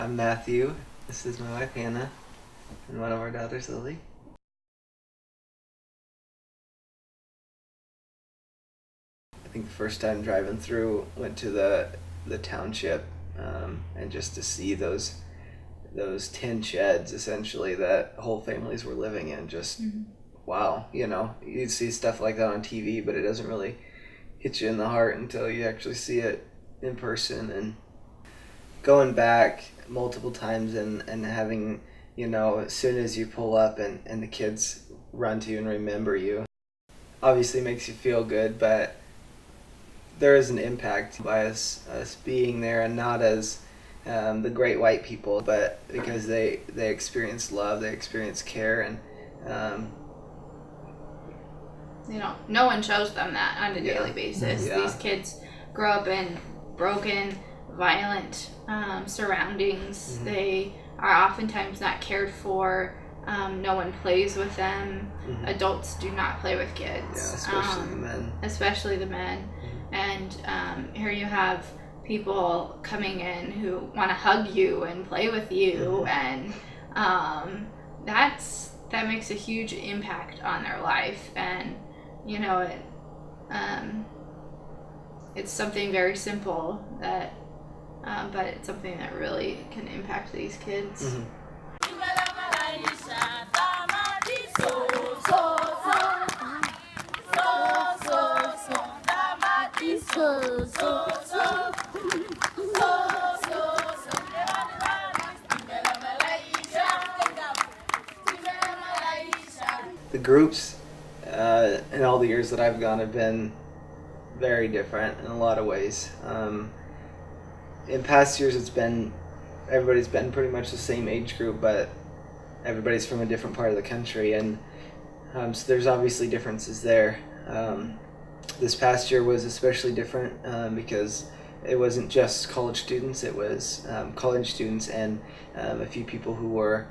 I'm Matthew. This is my wife Hannah, and one of our daughters Lily. I think the first time driving through, went to the township, and just to see those tin sheds essentially that whole families were living in, just wow, you see stuff like that on TV, but it doesn't really hit you in the heart until you actually see it in person. And going back multiple times and having, as soon as you pull up and the kids run to you and remember you, obviously makes you feel good, but there is an impact by us being there, and not as the great white people, but because they experience love, they experience care, and no one shows them that on a daily basis. Yeah. These kids grow up in broken, violent surroundings. They are oftentimes not cared for. No one plays with them. Adults do not play with kids. Especially the men. And here you have people coming in who want to hug you and play with you, and that makes a huge impact on their life. And it's something very simple that, but it's something that really can impact these kids. The groups in all the years that I've gone have been very different in a lot of ways. In past years, everybody's been pretty much the same age group, but everybody's from a different part of the country, and so there's obviously differences there. This past year was especially different because it wasn't just college students, it was college students and a few people who were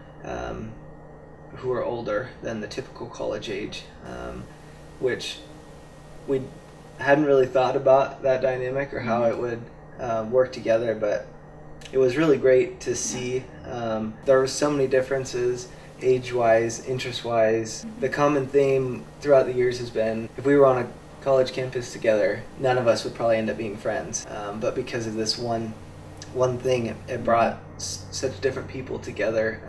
older than the typical college age, which we hadn't really thought about that dynamic or how it would work together, but it was really great to see. There were so many differences, age-wise, interest-wise. The common theme throughout the years has been, if we were on a college campus together, none of us would probably end up being friends, but because of this one thing, it brought such different people together.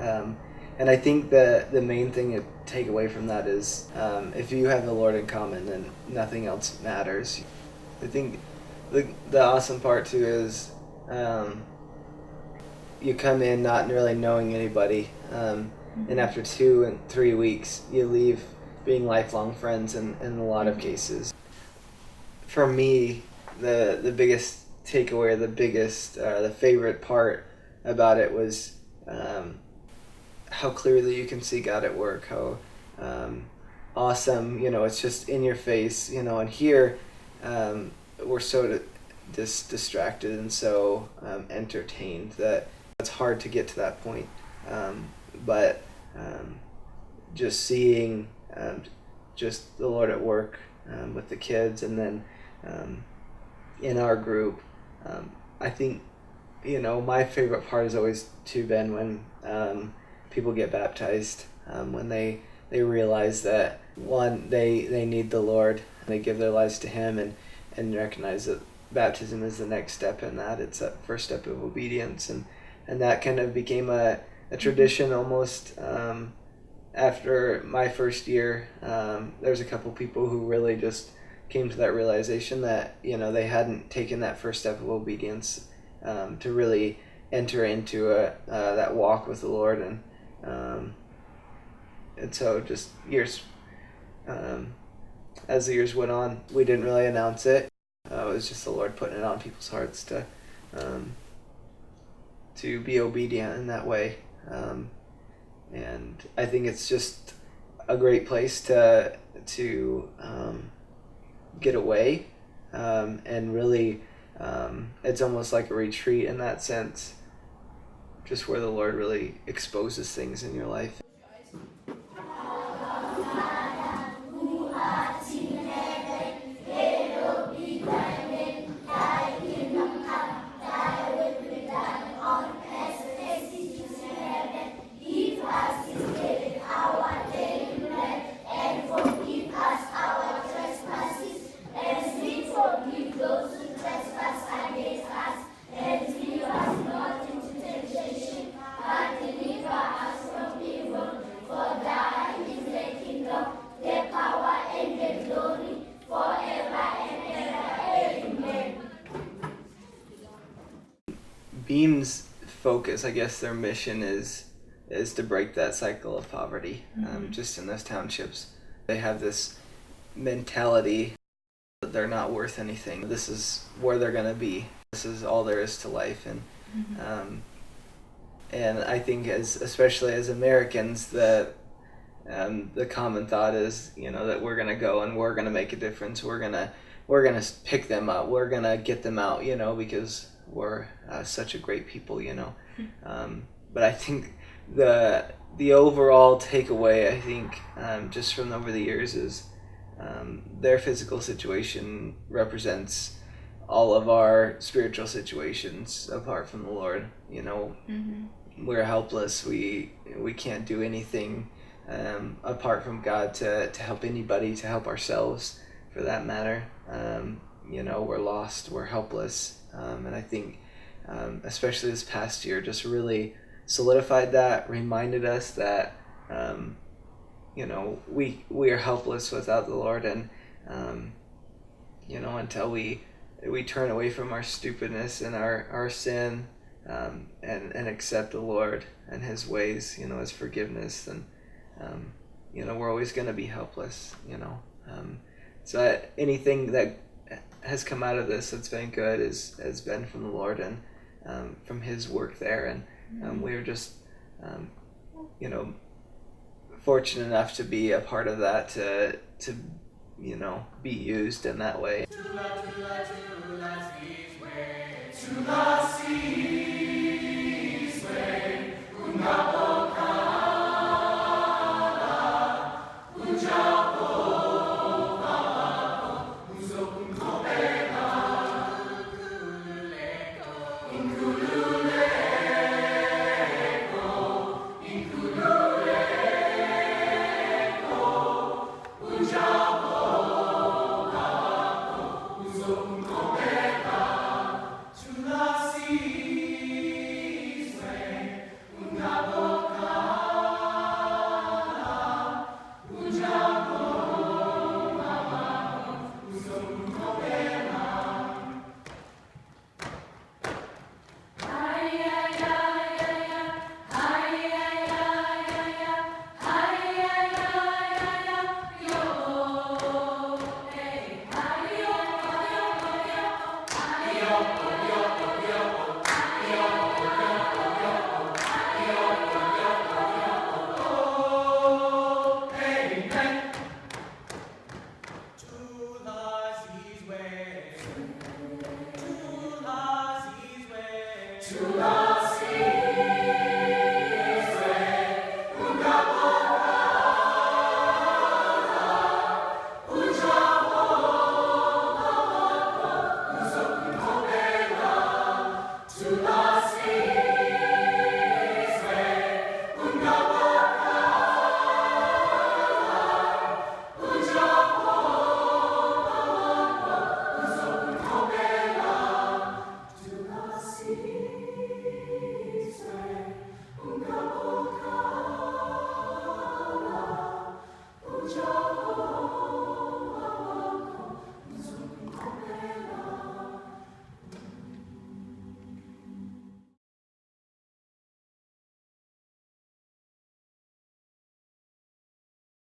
And I think the main thing to take away from that is, if you have the Lord in common, then nothing else matters. I think the awesome part too is you come in not really knowing anybody, and after 2 and 3 weeks you leave being lifelong friends in a lot of cases. For me, the biggest takeaway, the favorite part about it was how clearly you can see God at work, how awesome, it's just in your face, and here we're so distracted and so entertained that it's hard to get to that point. But just seeing just the Lord at work with the kids, and then in our group, I think, my favorite part has always been when people get baptized, when they realize that, one, they need the Lord, and they give their lives to Him, and recognize that baptism is the next step in that. It's that first step of obedience, and that kind of became a tradition almost. After my first year, there's a couple people who really just came to that realization that they hadn't taken that first step of obedience to really enter into that walk with the Lord, and so just years, as the years went on, we didn't really announce it. It was just the Lord putting it on people's hearts to be obedient in that way. And I think it's just a great place to get away, and really it's almost like a retreat in that sense, just where the Lord really exposes things in your life. Beam's focus, I guess their mission is to break that cycle of poverty. Just in those townships, they have this mentality that they're not worth anything. This is where they're gonna be. This is all there is to life, and I think especially as Americans, that the common thought is, that we're gonna go and we're gonna make a difference. We're gonna pick them up. We're gonna get them out, because we're such a great people, But I think the overall takeaway, I think, just from over the years is their physical situation represents all of our spiritual situations apart from the Lord. We're helpless. We can't do anything apart from God to help anybody, to help ourselves for that matter. We're lost, we're helpless. And I think especially this past year just really solidified that, reminded us that we are helpless without the Lord, and until we turn away from our stupidness and our sin, and accept the Lord and His ways, His forgiveness, then we're always going to be helpless. So anything that has come out of this that's been good has been from the Lord and from His work there, and we were just fortunate enough to be a part of that, to be used in that way. To